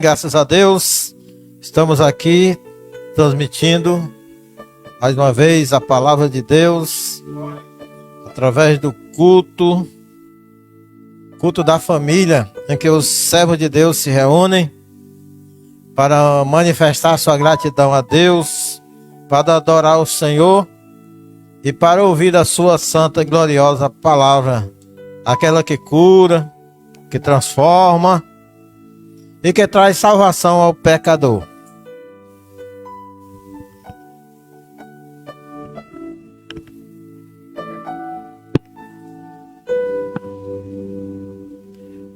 Graças a Deus, estamos aqui transmitindo mais uma vez a palavra de Deus através do culto da família, em que os servos de Deus se reúnem para manifestar sua gratidão a Deus, para adorar o Senhor e para ouvir a sua santa e gloriosa palavra, aquela que cura, que transforma e que traz salvação ao pecador.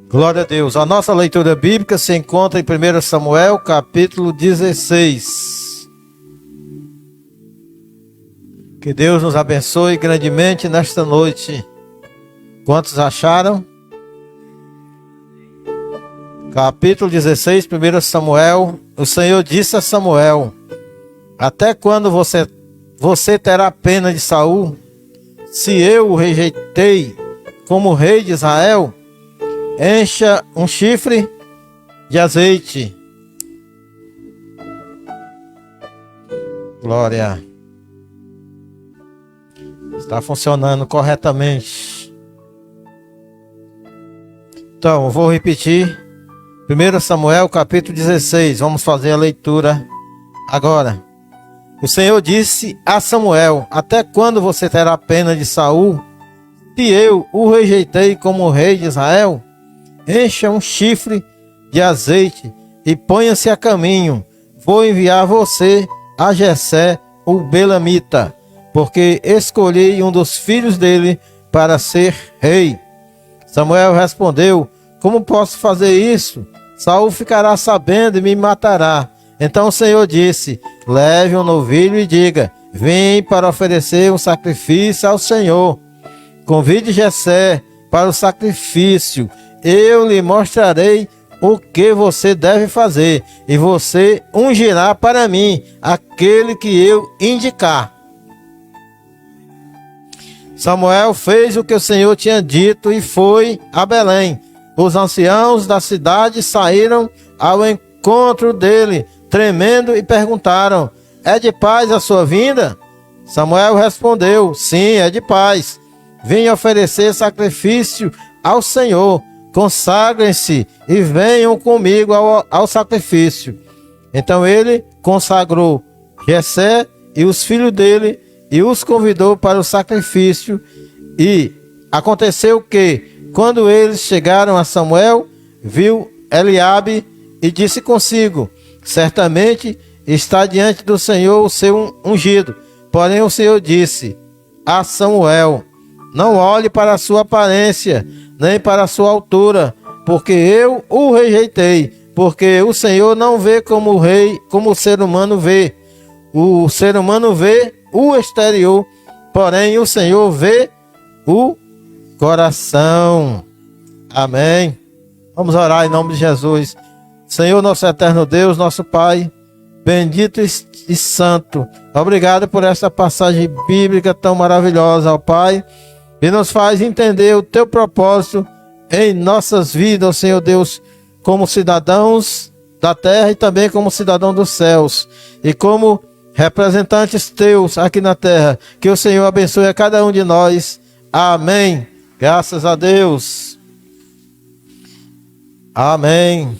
Glória a Deus. A nossa leitura bíblica se encontra em 1 Samuel, capítulo 16. Que Deus nos abençoe grandemente nesta noite. Quantos acharam? Capítulo 16, 1 Samuel. O Senhor disse a Samuel: até quando você terá pena de Saul, se eu o rejeitei como rei de Israel? Encha um chifre de azeite. Glória. Está funcionando corretamente. Então, eu vou repetir. 1 Samuel, capítulo 16. Vamos fazer a leitura agora. O Senhor disse a Samuel: até quando você terá pena de Saul, se eu o rejeitei como rei de Israel? Encha um chifre de azeite e ponha-se a caminho. Vou enviar você a Jessé, o belamita, porque escolhi um dos filhos dele para ser rei. Samuel respondeu: como posso fazer isso? Saul ficará sabendo e me matará. Então o Senhor disse: leve um novilho e diga: vim para oferecer um sacrifício ao Senhor. Convide Jessé para o sacrifício. Eu lhe mostrarei o que você deve fazer, e você ungirá para mim aquele que eu indicar. Samuel fez o que o Senhor tinha dito e foi a Belém. Os anciãos da cidade saíram ao encontro dele, tremendo, e perguntaram: é de paz a sua vinda? Samuel respondeu: sim, é de paz. Vim oferecer sacrifício ao Senhor. Consagrem-se e venham comigo ao sacrifício. Então ele consagrou Jessé e os filhos dele e os convidou para o sacrifício. E aconteceu que, quando eles chegaram a Samuel, viu Eliabe e disse consigo: certamente está diante do Senhor o seu ungido. Porém o Senhor disse a Samuel: não olhe para a sua aparência, nem para a sua altura, porque eu o rejeitei. Porque o Senhor não vê como o rei, como o ser humano vê. O ser humano vê o exterior, porém o Senhor vê o coração. Amém. Vamos orar em nome de Jesus. Senhor, nosso eterno Deus, nosso Pai, bendito e santo, obrigado por essa passagem bíblica tão maravilhosa, ó Pai, e nos faz entender o teu propósito em nossas vidas, ó Senhor Deus, como cidadãos da terra e também como cidadão dos céus, e como representantes teus aqui na terra. Que o Senhor abençoe a cada um de nós. Amém. Graças a Deus. Amém.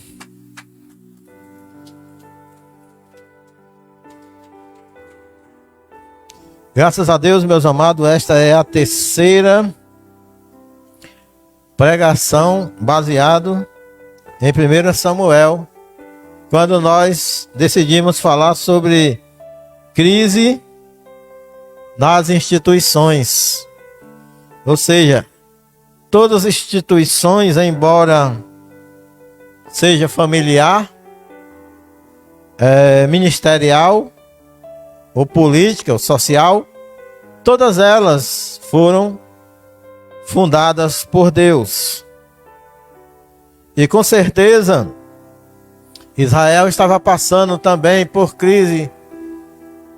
Graças a Deus, meus amados, esta é a terceira pregação baseado em 1 Samuel, quando nós decidimos falar sobre crise nas instituições. Ou seja, todas as instituições, embora seja familiar, ministerial, ou política, ou social, todas elas foram fundadas por Deus. E com certeza, Israel estava passando também por crise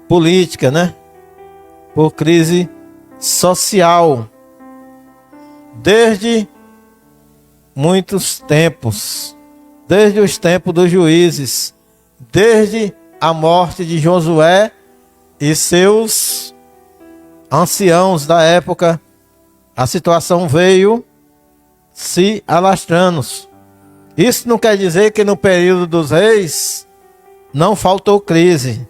política, né? Por crise social. Desde muitos tempos. desde os tempos dos juízes, desde a morte de Josué e seus anciãos da época, a situação veio se alastrando. Isso não quer dizer que no período dos reis não faltou crise,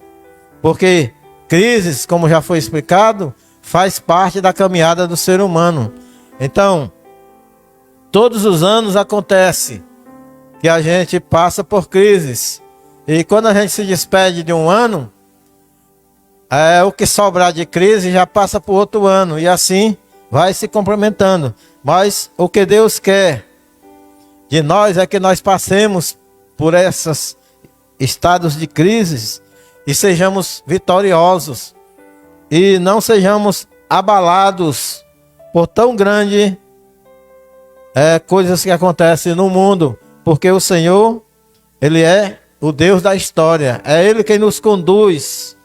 porque crises, como já foi explicado, faz parte da caminhada do ser humano. Então, todos os anos acontece que a gente passa por crises. E quando a gente se despede de um ano, o que sobrar de crise já passa para o outro ano. E assim vai se complementando. Mas o que Deus quer de nós é que nós passemos por esses estados de crises e sejamos vitoriosos. E não sejamos abalados por tão grande coisas que acontecem no mundo. Porque o Senhor, Ele é o Deus da história. É Ele quem nos conduz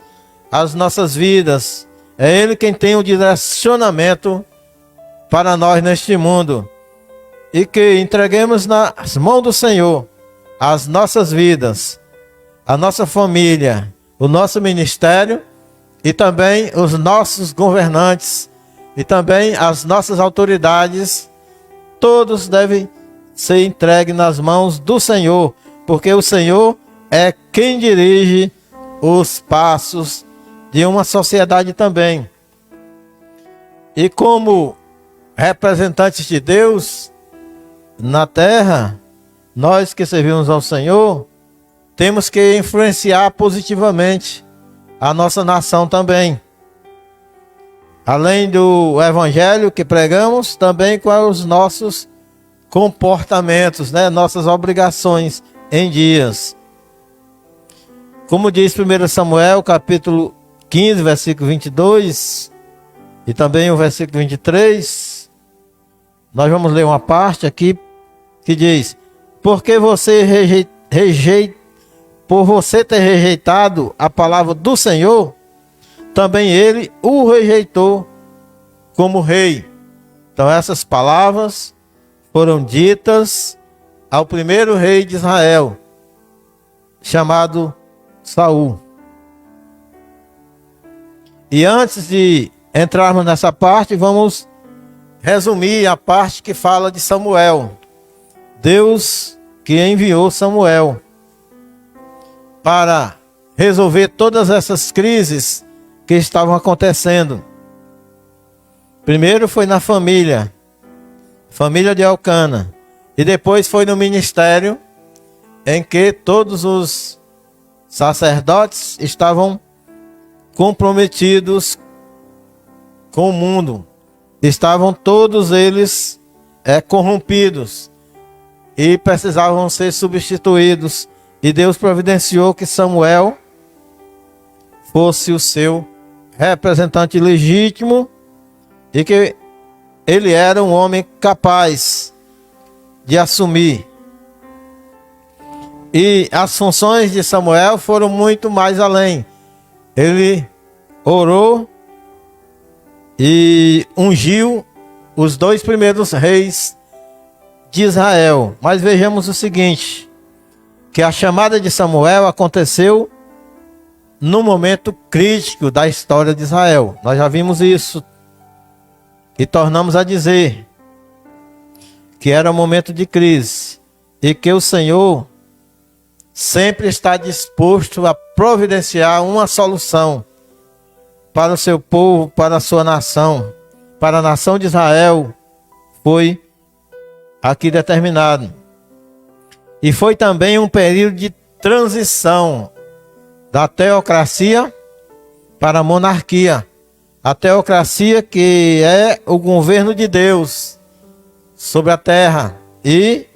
às nossas vidas. É Ele quem tem o direcionamento para nós neste mundo. E que entreguemos nas mãos do Senhor as nossas vidas, a nossa família, o nosso ministério e também os nossos governantes e também as nossas autoridades. Todos devem ser entregues nas mãos do Senhor, porque o Senhor é quem dirige os passos de uma sociedade também. E como representantes de Deus na terra, nós que servimos ao Senhor, temos que influenciar positivamente a nossa nação também. Além do evangelho que pregamos, também com os nossos comportamentos, nossas obrigações em dias. Como diz 1 Samuel, capítulo 15, versículo 22, e também o versículo 23, nós vamos ler uma parte aqui que diz: porque por você ter rejeitado a palavra do Senhor, também ele o rejeitou como rei. Então essas palavras foram ditas ao primeiro rei de Israel, chamado Saul. E antes de entrarmos nessa parte, vamos resumir a parte que fala de Samuel. Deus que enviou Samuel para resolver todas essas crises que estavam acontecendo. Primeiro foi na família de Elcana, e depois foi no ministério, em que todos os sacerdotes estavam comprometidos com o mundo, estavam todos eles corrompidos e precisavam ser substituídos, e Deus providenciou que Samuel fosse o seu representante legítimo e que ele era um homem capaz de assumir. E as funções de Samuel foram muito mais além. Ele orou e ungiu os 2 primeiros reis de Israel. Mas vejamos o seguinte, que a chamada de Samuel aconteceu no momento crítico da história de Israel. Nós já vimos isso e tornamos a dizer que era um momento de crise e que o Senhor sempre está disposto a providenciar uma solução para o seu povo, para a sua nação, para a nação de Israel. Foi aqui determinado. E foi também um período de transição da teocracia para a monarquia. A teocracia, que é o governo de Deus sobre a terra, e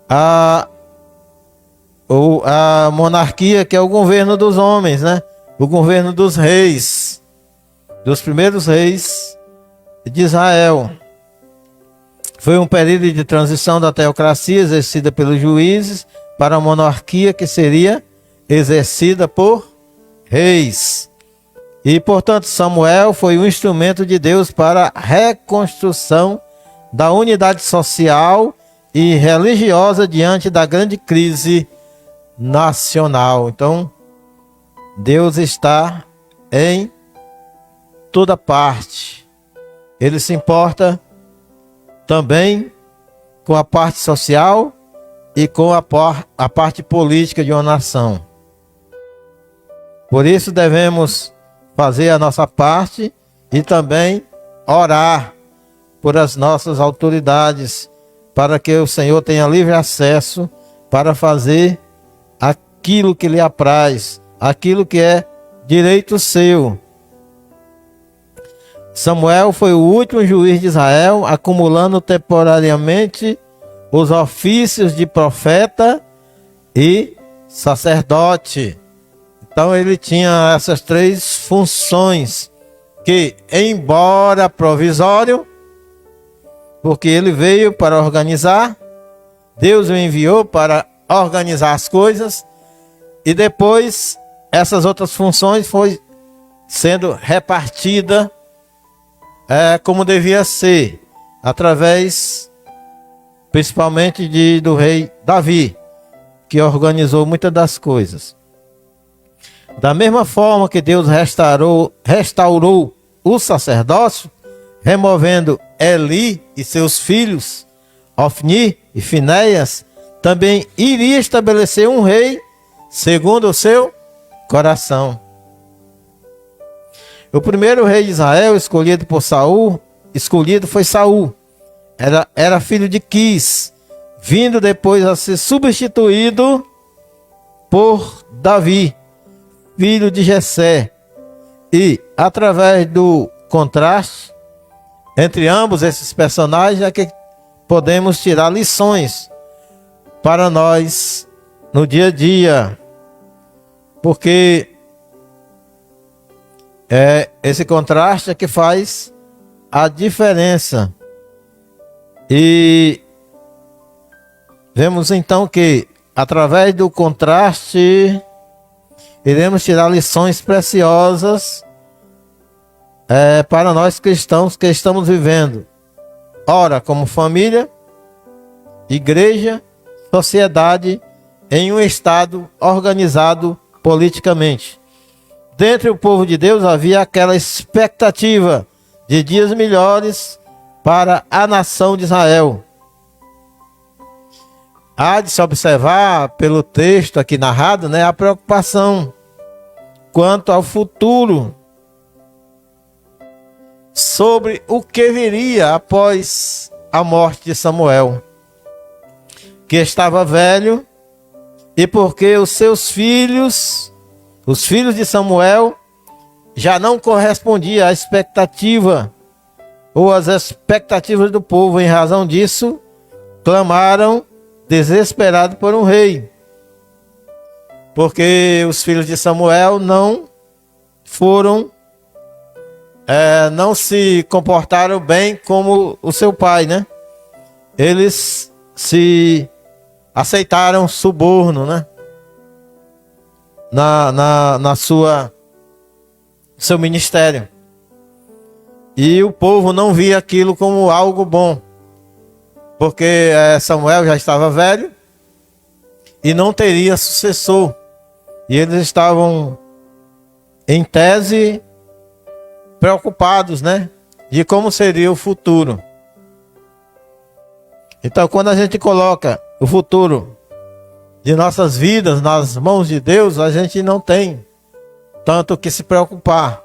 a monarquia, que é o governo dos homens, o governo dos reis, dos primeiros reis de Israel. Foi um período de transição da teocracia exercida pelos juízes para a monarquia, que seria exercida por reis. E, portanto, Samuel foi um instrumento de Deus para a reconstrução da unidade social e religiosa diante da grande crise nacional. Então, Deus está em toda parte. Ele se importa também com a parte social e com a parte política de uma nação. Por isso devemos fazer a nossa parte e também orar por as nossas autoridades, para que o Senhor tenha livre acesso para fazer aquilo que lhe apraz, aquilo que é direito seu. Samuel foi o último juiz de Israel, acumulando temporariamente os ofícios de profeta e sacerdote. Então ele tinha essas três funções que, embora provisório, porque ele veio para organizar, Deus o enviou para organizar as coisas, e depois essas outras funções foi sendo repartida como devia ser, através principalmente do rei Davi, que organizou muitas das coisas. Da mesma forma que Deus restaurou o sacerdócio, removendo Eli e seus filhos, Ofni e Finéias, também iria estabelecer um rei segundo o seu coração. O primeiro rei de Israel escolhido foi Saul. Era filho de Quis, vindo depois a ser substituído por Davi, filho de Jessé. E através do contraste entre ambos esses personagens é que podemos tirar lições para nós no dia a dia, porque esse contraste é que faz a diferença. E vemos então que através do contraste iremos tirar lições preciosas para nós cristãos que estamos vivendo, ora como família, igreja, sociedade, em um estado organizado politicamente. Dentre o povo de Deus havia aquela expectativa de dias melhores para a nação de Israel. Há de se observar pelo texto aqui narrado, a preocupação quanto ao futuro, sobre o que viria após a morte de Samuel, que estava velho, e porque os seus filhos, os filhos de Samuel, já não correspondiam à expectativa ou às expectativas do povo. Em razão disso, clamaram desesperados por um rei, porque os filhos de Samuel não se comportaram bem como o seu pai, Eles se aceitaram suborno, na seu ministério. E o povo não via aquilo como algo bom, porque Samuel já estava velho e não teria sucessor. E eles estavam, em tese, preocupados, de como seria o futuro. Então, quando a gente coloca o futuro de nossas vidas nas mãos de Deus, a gente não tem tanto o que se preocupar.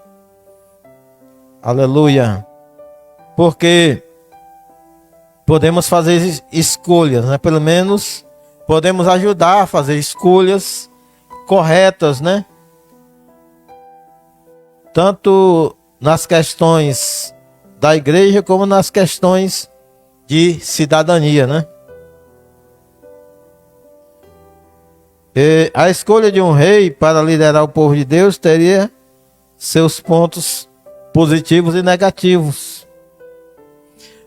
Aleluia. Porque podemos fazer escolhas, pelo menos podemos ajudar a fazer escolhas corretas, tanto nas questões da igreja como nas questões de cidadania, E a escolha de um rei para liderar o povo de Deus teria seus pontos positivos e negativos.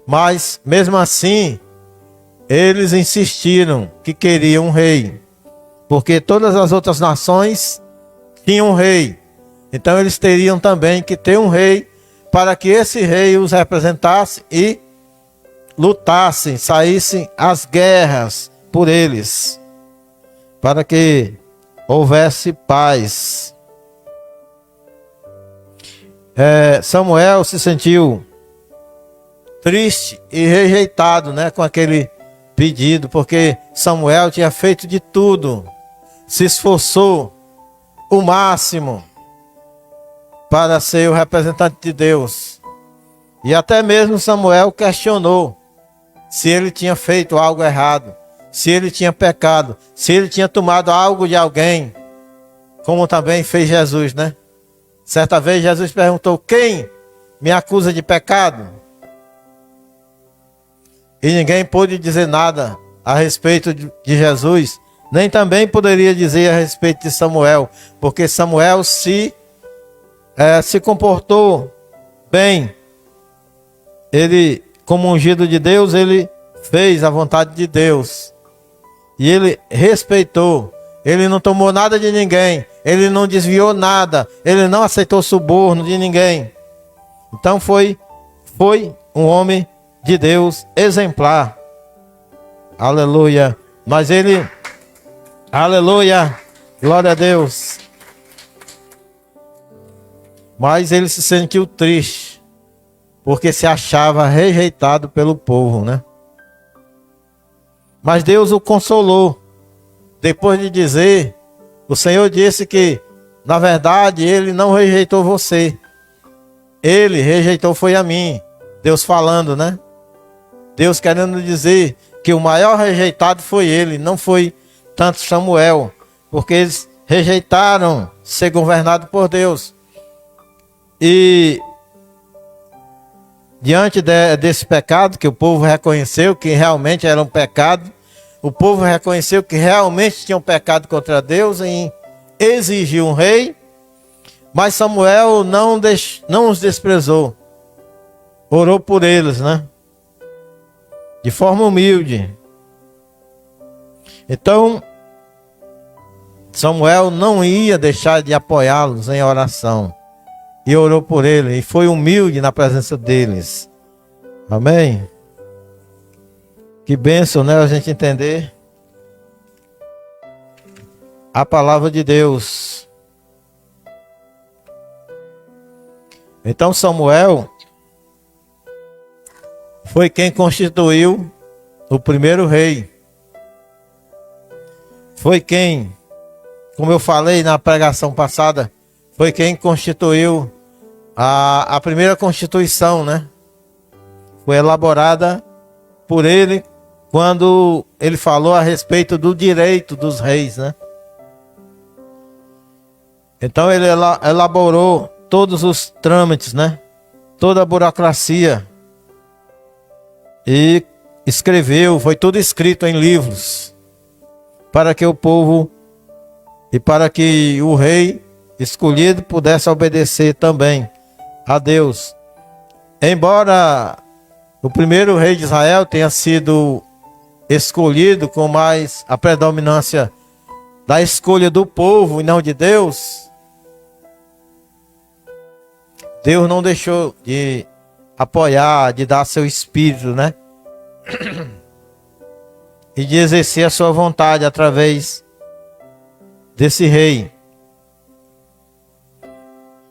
Mas, mesmo assim, eles insistiram que queriam um rei, porque todas as outras nações tinham um rei. Então eles teriam também que ter um rei, para que esse rei os representasse e lutassem, saíssem as guerras por eles, para que houvesse paz. Samuel se sentiu triste e rejeitado, né, com aquele pedido, porque Samuel tinha feito de tudo, se esforçou o máximo para ser o representante de Deus. E até mesmo Samuel questionou se ele tinha feito algo errado, se ele tinha pecado, se ele tinha tomado algo de alguém, como também fez Jesus, né? Certa vez Jesus perguntou: quem me acusa de pecado? E ninguém pôde dizer nada a respeito de Jesus, nem também poderia dizer a respeito de Samuel, porque Samuel se comportou bem. Ele, como ungido de Deus, ele fez a vontade de Deus. E ele respeitou. Ele não tomou nada de ninguém. Ele não desviou nada. Ele não aceitou suborno de ninguém. Então foi um homem de Deus exemplar. Aleluia. Mas ele... Aleluia. Glória a Deus. Mas ele se sentiu triste, porque se achava rejeitado pelo povo, né? Mas Deus o consolou. Depois de dizer, o Senhor disse que, na verdade, Ele não rejeitou você. Ele rejeitou foi a mim. Deus falando, né? Deus querendo dizer que o maior rejeitado foi Ele, não foi tanto Samuel, porque eles rejeitaram ser governado por Deus. E diante desse pecado que o povo reconheceu que realmente era um pecado, o povo reconheceu que realmente tinham pecado contra Deus e exigiu um rei, mas Samuel não os desprezou, orou por eles, né? De forma humilde. Então, Samuel não ia deixar de apoiá-los em oração. E orou por ele, e foi humilde na presença deles. Amém? Que bênção, né? A gente entender a palavra de Deus. Então Samuel foi quem constituiu o primeiro rei. Foi quem, como eu falei na pregação passada, foi quem constituiu a primeira constituição, né? Foi elaborada por ele quando ele falou a respeito do direito dos reis, né? Então ele elaborou todos os trâmites, né? Toda a burocracia. E escreveu, foi tudo escrito em livros, para que o povo e para que o rei escolhido pudesse obedecer também a Deus. Embora o primeiro rei de Israel tenha sido escolhido com mais a predominância da escolha do povo e não de Deus, Deus não deixou de apoiar, de dar seu espírito, né? E de exercer a sua vontade através desse rei.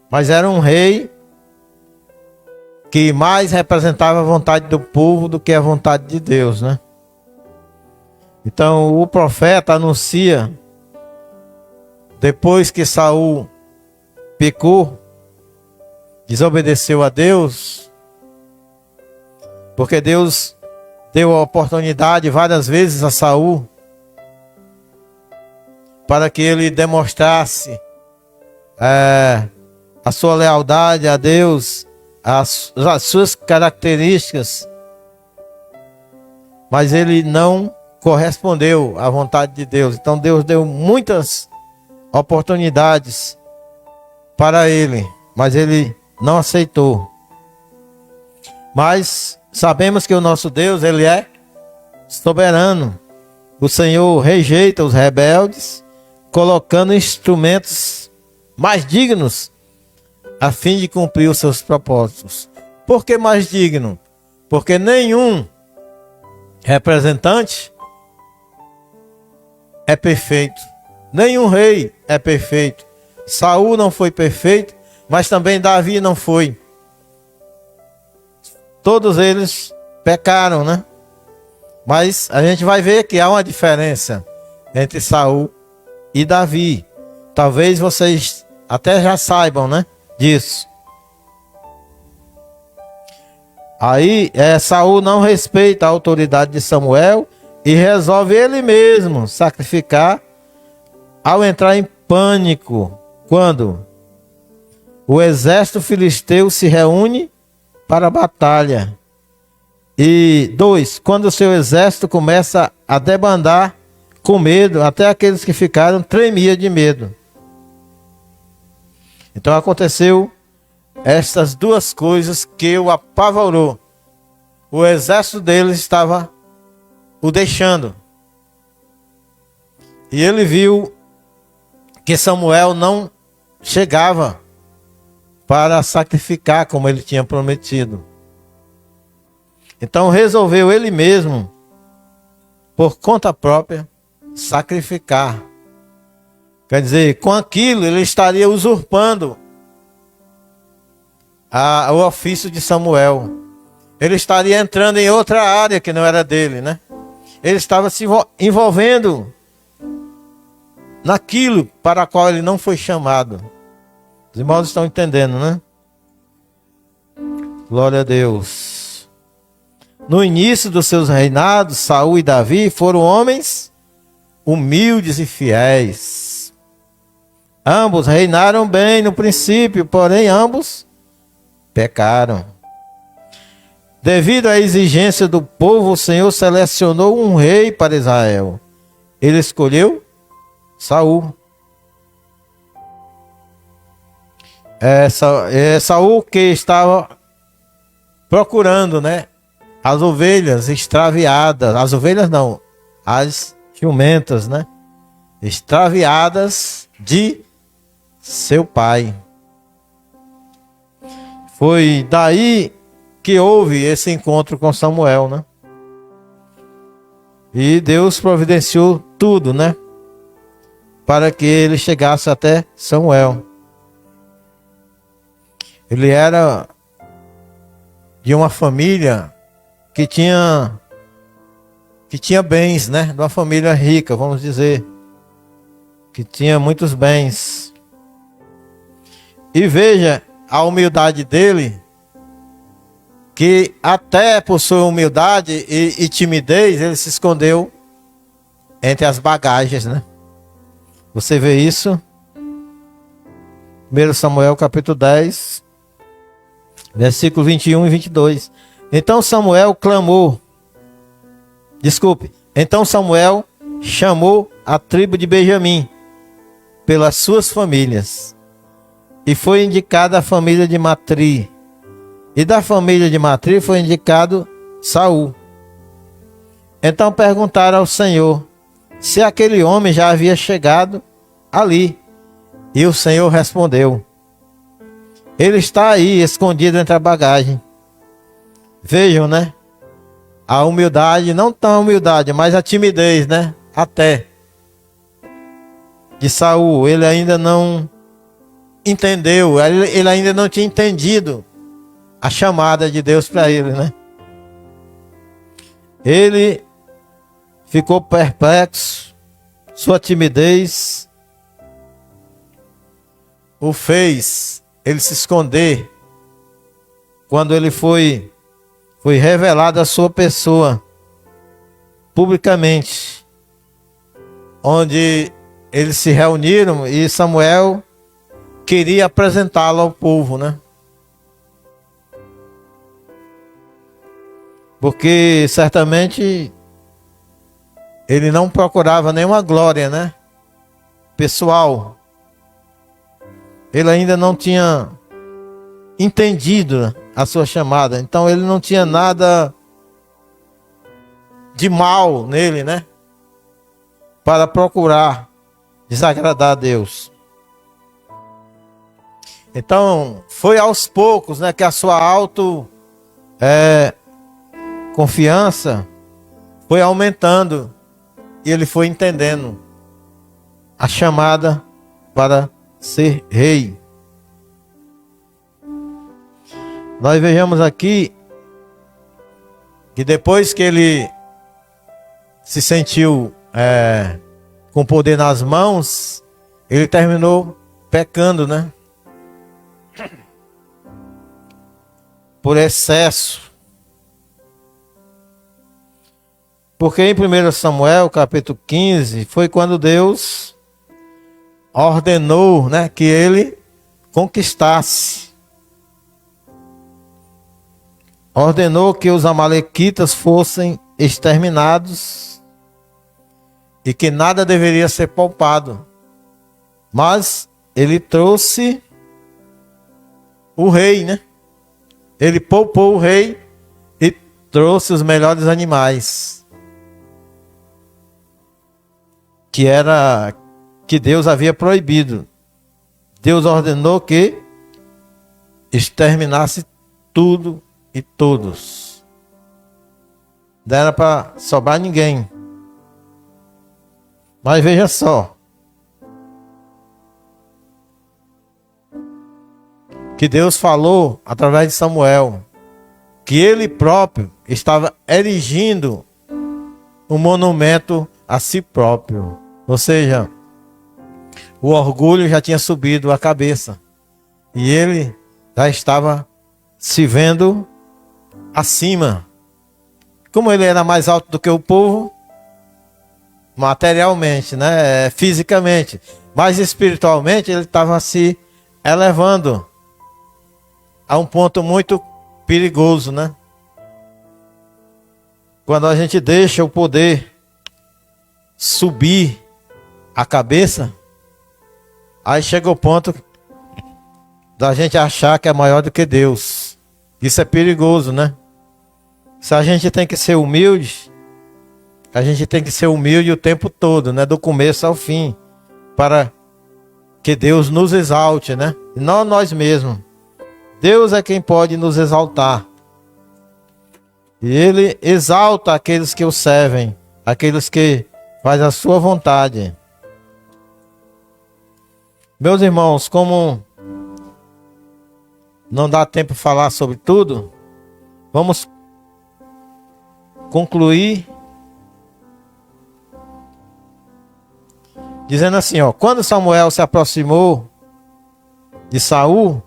Mas era um rei que mais representava a vontade do povo do que a vontade de Deus, né? Então o profeta anuncia, depois que Saul pecou, desobedeceu a Deus, porque Deus deu a oportunidade várias vezes a Saul para que ele demonstrasse a sua lealdade a Deus, as suas características, mas ele não correspondeu à vontade de Deus. Então Deus deu muitas oportunidades para ele, mas ele não aceitou. Mas sabemos que o nosso Deus, ele é soberano. O Senhor rejeita os rebeldes, colocando instrumentos mais dignos a fim de cumprir os seus propósitos. Por que mais digno? Porque nenhum representante é perfeito. Nenhum rei é perfeito. Saul não foi perfeito, mas também Davi não foi. Todos eles pecaram, né? Mas a gente vai ver que há uma diferença entre Saul e Davi. Talvez vocês até já saibam, né, disso. Aí Saul não respeita a autoridade de Samuel e resolve ele mesmo sacrificar ao entrar em pânico quando o exército filisteu se reúne para a batalha. E 2, quando o seu exército começa a debandar com medo, até aqueles que ficaram tremiam de medo. Então aconteceu estas duas coisas que o apavorou. O exército deles estava o deixando. E ele viu que Samuel não chegava para sacrificar como ele tinha prometido. Então resolveu ele mesmo, por conta própria, sacrificar. Quer dizer, com aquilo ele estaria usurpando o ofício de Samuel. Ele estaria entrando em outra área que não era dele, né? Ele estava se envolvendo naquilo para a qual ele não foi chamado. Os irmãos estão entendendo, né? Glória a Deus. No início dos seus reinados, Saul e Davi foram homens humildes e fiéis. Ambos reinaram bem no princípio, porém ambos pecaram. Devido à exigência do povo, o Senhor selecionou um rei para Israel. Ele escolheu Saul. Saul que estava procurando, né, as ovelhas extraviadas. As ovelhas não, as jumentas, né, extraviadas de seu pai. Foi daí que houve esse encontro com Samuel, né? E Deus providenciou tudo, né, para que ele chegasse até Samuel. Ele era de uma família que tinha bens, né? De uma família rica, vamos dizer, que tinha muitos bens. E veja a humildade dele, que até por sua humildade e timidez, ele se escondeu entre as bagagens, né? Você vê isso? 1 Samuel capítulo 10, versículos 21 e 22. Então Samuel chamou a tribo de Benjamim pelas suas famílias. E foi indicada a família de Matri. E da família de Matri foi indicado Saul. Então perguntaram ao Senhor se aquele homem já havia chegado ali. E o Senhor respondeu: ele está aí, escondido entre a bagagem. Vejam, né? A humildade, não tão a humildade, mas a timidez, né? Até de Saul. Ele ainda não entendeu, ele ainda não tinha entendido a chamada de Deus para ele, né? Ele ficou perplexo, sua timidez o fez ele se esconder quando ele foi revelado a sua pessoa publicamente, onde eles se reuniram e Samuel queria apresentá-lo ao povo, né? Porque certamente ele não procurava nenhuma glória, né, pessoal. Ele ainda não tinha entendido a sua chamada. Então ele não tinha nada de mal nele, né, para procurar desagradar a Deus. Então foi aos poucos, né, que a sua confiança foi aumentando e ele foi entendendo a chamada para ser rei. Nós vejamos aqui que depois que ele se sentiu com poder nas mãos, ele terminou pecando, né? Por excesso. Porque em 1 Samuel, capítulo 15, foi quando Deus ordenou, né, que ele conquistasse. Ordenou que os amalequitas fossem exterminados e que nada deveria ser poupado. Mas ele trouxe o rei, né? Ele poupou o rei e trouxe os melhores animais. Que Deus havia proibido. Deus ordenou que exterminasse tudo e todos. Não era para sobrar ninguém. Mas veja só. Que Deus falou através de Samuel. Que ele próprio estava erigindo um monumento a si próprio. Ou seja, o orgulho já tinha subido a cabeça. E ele já estava se vendo acima. Como ele era mais alto do que o povo, materialmente, né? Fisicamente, mas espiritualmente ele estava se elevando a um ponto muito perigoso, né? Quando a gente deixa o poder subir a cabeça, aí chega o ponto da gente achar que é maior do que Deus. Isso é perigoso, né? Se a gente tem que ser humilde, a gente tem que ser humilde o tempo todo, né? Do começo ao fim, para que Deus nos exalte, né? E não nós mesmos. Deus é quem pode nos exaltar. E Ele exalta aqueles que o servem, aqueles que fazem a sua vontade. Meus irmãos, como não dá tempo de falar sobre tudo, vamos concluir dizendo assim, ó: quando Samuel se aproximou de Saul,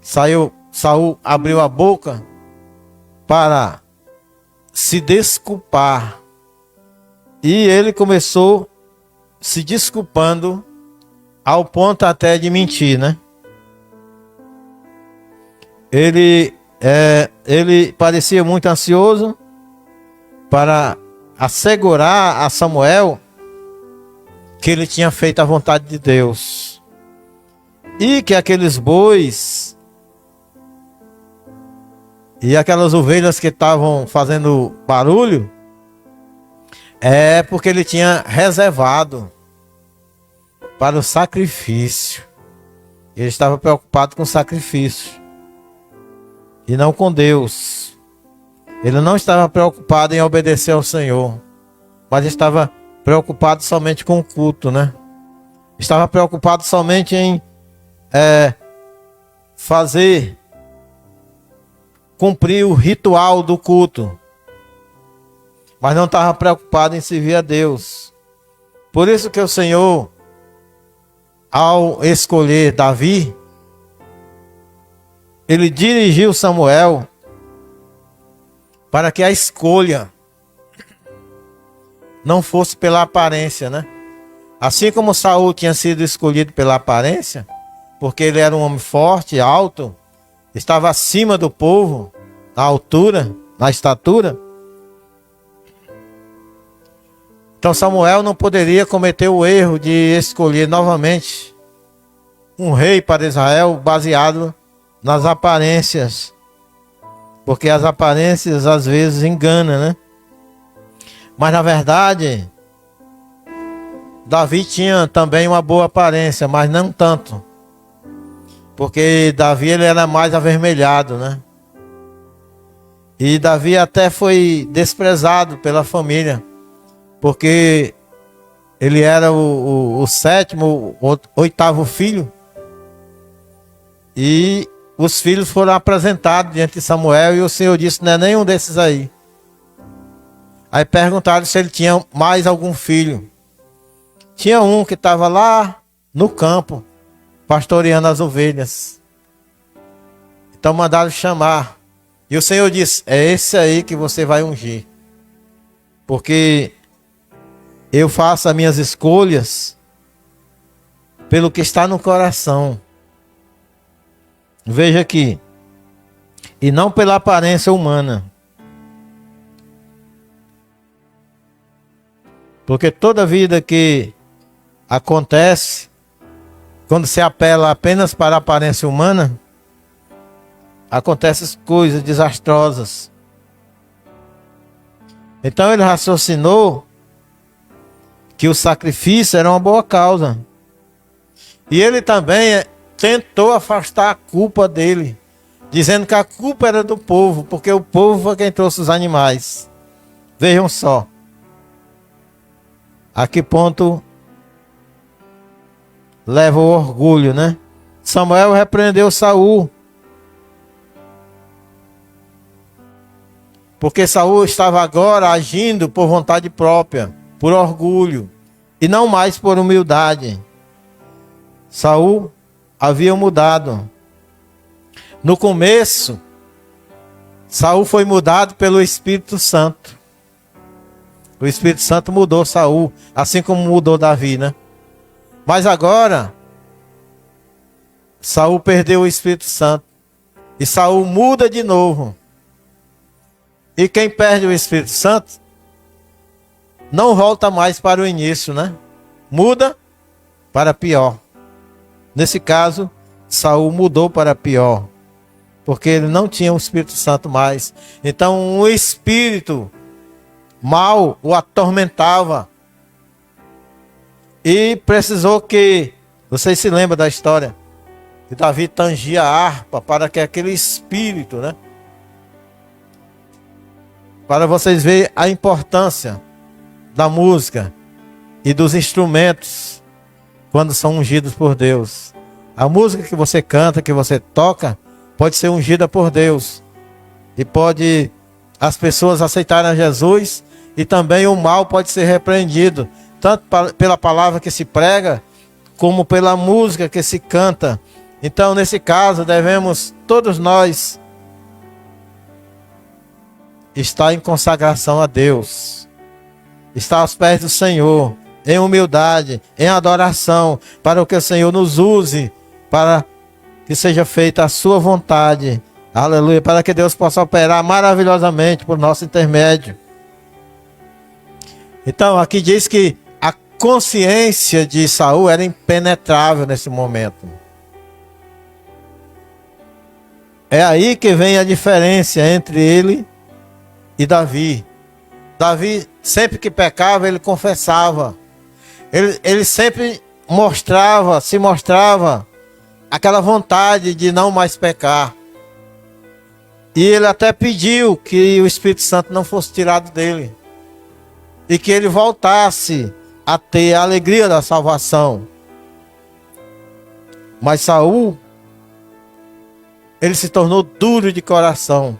Saul abriu a boca para se desculpar. E ele começou se desculpando ao ponto até de mentir, né? Ele parecia muito ansioso para assegurar a Samuel que ele tinha feito a vontade de Deus. E que aqueles bois e aquelas ovelhas que estavam fazendo barulho é porque ele tinha reservado para o sacrifício. Ele estava preocupado com o sacrifício e não com Deus. Ele não estava preocupado em obedecer ao Senhor, mas estava preocupado somente com o culto, né? Estava preocupado somente em cumprir o ritual do culto, mas não estava preocupado em servir a Deus. Por isso que o Senhor, ao escolher Davi, ele dirigiu Samuel para que a escolha não fosse pela aparência, né? Assim como Saul tinha sido escolhido pela aparência, porque ele era um homem forte, alto, estava acima do povo, na altura, na estatura. Então Samuel não poderia cometer o erro de escolher novamente um rei para Israel baseado nas aparências, porque as aparências às vezes enganam, né? Mas na verdade, Davi tinha também uma boa aparência, mas não tanto, porque Davi ele era mais avermelhado, né? E Davi até foi desprezado pela família, porque ele era o sétimo, oitavo filho. E os filhos foram apresentados diante de Samuel e o Senhor disse: não é nenhum desses aí. Aí perguntaram se ele tinha mais algum filho. Tinha um que estava lá no campo, pastoreando as ovelhas. Então mandaram chamar. E o Senhor disse: é esse aí que você vai ungir. Porque eu faço as minhas escolhas pelo que está no coração. Veja aqui. E não pela aparência humana. Porque toda vida que acontece, quando se apela apenas para a aparência humana, acontecem coisas desastrosas. Então ele raciocinou que o sacrifício era uma boa causa. E ele também tentou afastar a culpa dele, dizendo que a culpa era do povo, porque o povo foi quem trouxe os animais. Vejam só. A que ponto leva o orgulho, né? Samuel repreendeu Saul, porque Saul estava agora agindo por vontade própria, por orgulho, e não mais por humildade. Saul havia mudado. No começo, Saul foi mudado pelo Espírito Santo. O Espírito Santo mudou Saul, assim como mudou Davi, né? Mas agora, Saul perdeu o Espírito Santo. E Saul muda de novo. E quem perde o Espírito Santo não volta mais para o início, né? Muda para pior. Nesse caso, Saul mudou para pior, porque ele não tinha o Espírito Santo mais. Então, um espírito mal o atormentava. E precisou que, vocês se lembram da história, que Davi tangia a harpa para que aquele espírito, né? Para vocês verem a importância da música e dos instrumentos quando são ungidos por Deus. A música que você canta, que você toca, pode ser ungida por Deus. E pode as pessoas aceitarem a Jesus, e também o mal pode ser repreendido, tanto pela palavra que se prega, como pela música que se canta. Então, nesse caso, devemos, todos nós, estar em consagração a Deus, estar aos pés do Senhor, em humildade, em adoração, para que o Senhor nos use, para que seja feita a sua vontade. Aleluia, para que Deus possa operar maravilhosamente por nosso intermédio. Então, aqui diz que a consciência de Saul era impenetrável nesse momento. É aí que vem a diferença entre ele e Davi. Davi, sempre que pecava, ele confessava. Ele sempre se mostrava aquela vontade de não mais pecar. E ele até pediu que o Espírito Santo não fosse tirado dele, e que ele voltasse a ter a alegria da salvação. Mas Saul, ele se tornou duro de coração.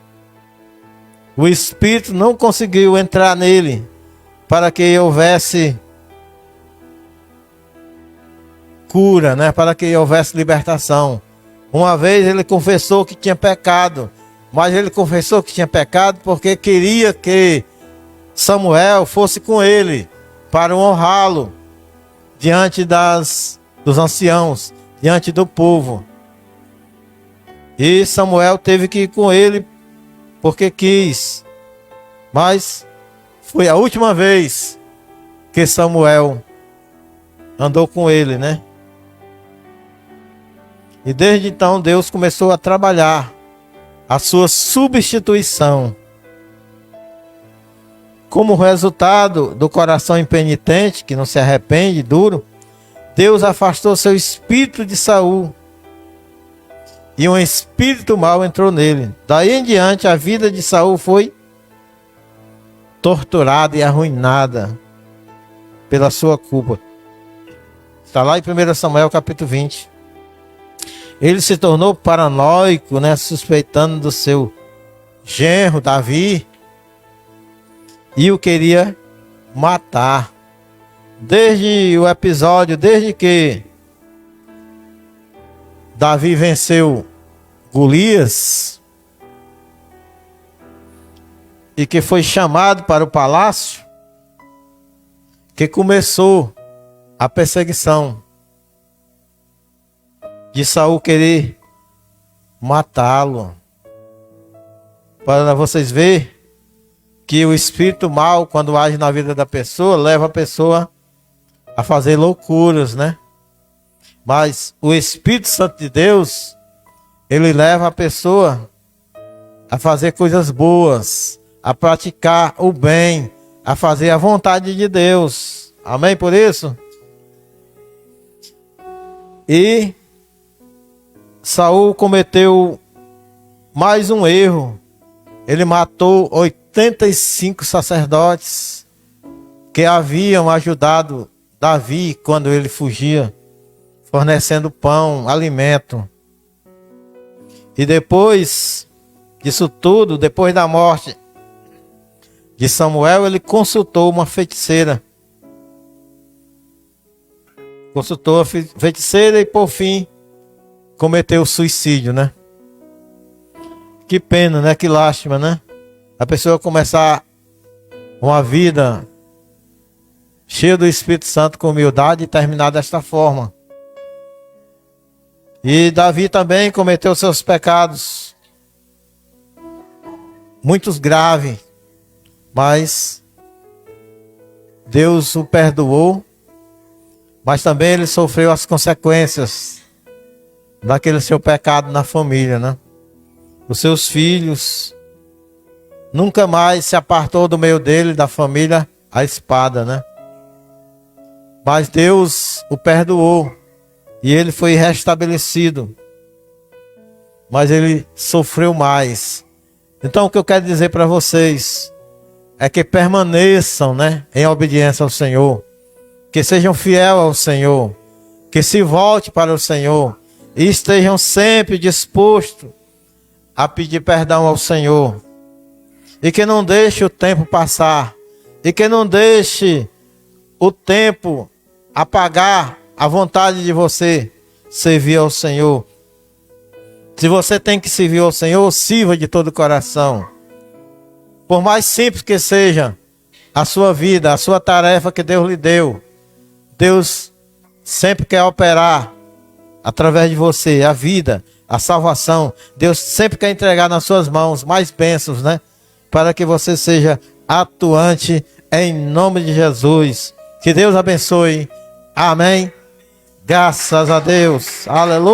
O Espírito não conseguiu entrar nele para que houvesse cura, né? Para que houvesse libertação. Uma vez ele confessou que tinha pecado, mas ele confessou que tinha pecado porque queria que Samuel fosse com ele para honrá-lo diante dos anciãos, diante do povo. E Samuel teve que ir com ele porque quis. Mas foi a última vez que Samuel andou com ele, né? E desde então Deus começou a trabalhar a sua substituição. Como resultado do coração impenitente, que não se arrepende, duro, Deus afastou seu espírito de Saul. e um espírito mau entrou nele. Daí em diante a vida de Saul foi torturada e arruinada pela sua culpa. Está lá em 1 Samuel capítulo 20. Ele se tornou paranoico, né, suspeitando do seu genro Davi, e o queria matar. Desde o episódio, desde que Davi venceu Golias e que foi chamado para o palácio, que começou a perseguição de Saul querer matá-lo. Para vocês verem que o espírito mau, quando age na vida da pessoa, leva a pessoa a fazer loucuras, né? Mas o Espírito Santo de Deus, ele leva a pessoa a fazer coisas boas, a praticar o bem, a fazer a vontade de Deus. Amém por isso? E Saul cometeu mais um erro. Ele matou 85 sacerdotes que haviam ajudado Davi quando ele fugia, fornecendo pão, alimento. E depois disso tudo, depois da morte de Samuel, ele consultou uma feiticeira. Consultou a feiticeira e, por fim, cometeu suicídio, né? Que pena, né? Que lástima, né? A pessoa começar uma vida cheia do Espírito Santo com humildade e terminar desta forma. E Davi também cometeu seus pecados, muitos graves, mas Deus o perdoou, mas também ele sofreu as consequências daquele seu pecado na família, né? Os seus filhos, nunca mais se apartou do meio dele, da família, a espada, né? Mas Deus o perdoou e ele foi restabelecido, mas ele sofreu mais. Então o que eu quero dizer para vocês é que permaneçam, né, em obediência ao Senhor, que sejam fiéis ao Senhor, que se volte para o Senhor e estejam sempre dispostos a pedir perdão ao Senhor, e que não deixe o tempo passar, e que não deixe o tempo apagar a vontade de você servir ao Senhor. Se você tem que servir ao Senhor, sirva de todo o coração. Por mais simples que seja a sua vida, a sua tarefa que Deus lhe deu, Deus sempre quer operar através de você a vida, a salvação. Deus sempre quer entregar nas suas mãos mais bênçãos, né? Para que você seja atuante em nome de Jesus. Que Deus abençoe. Amém. Graças a Deus. Aleluia.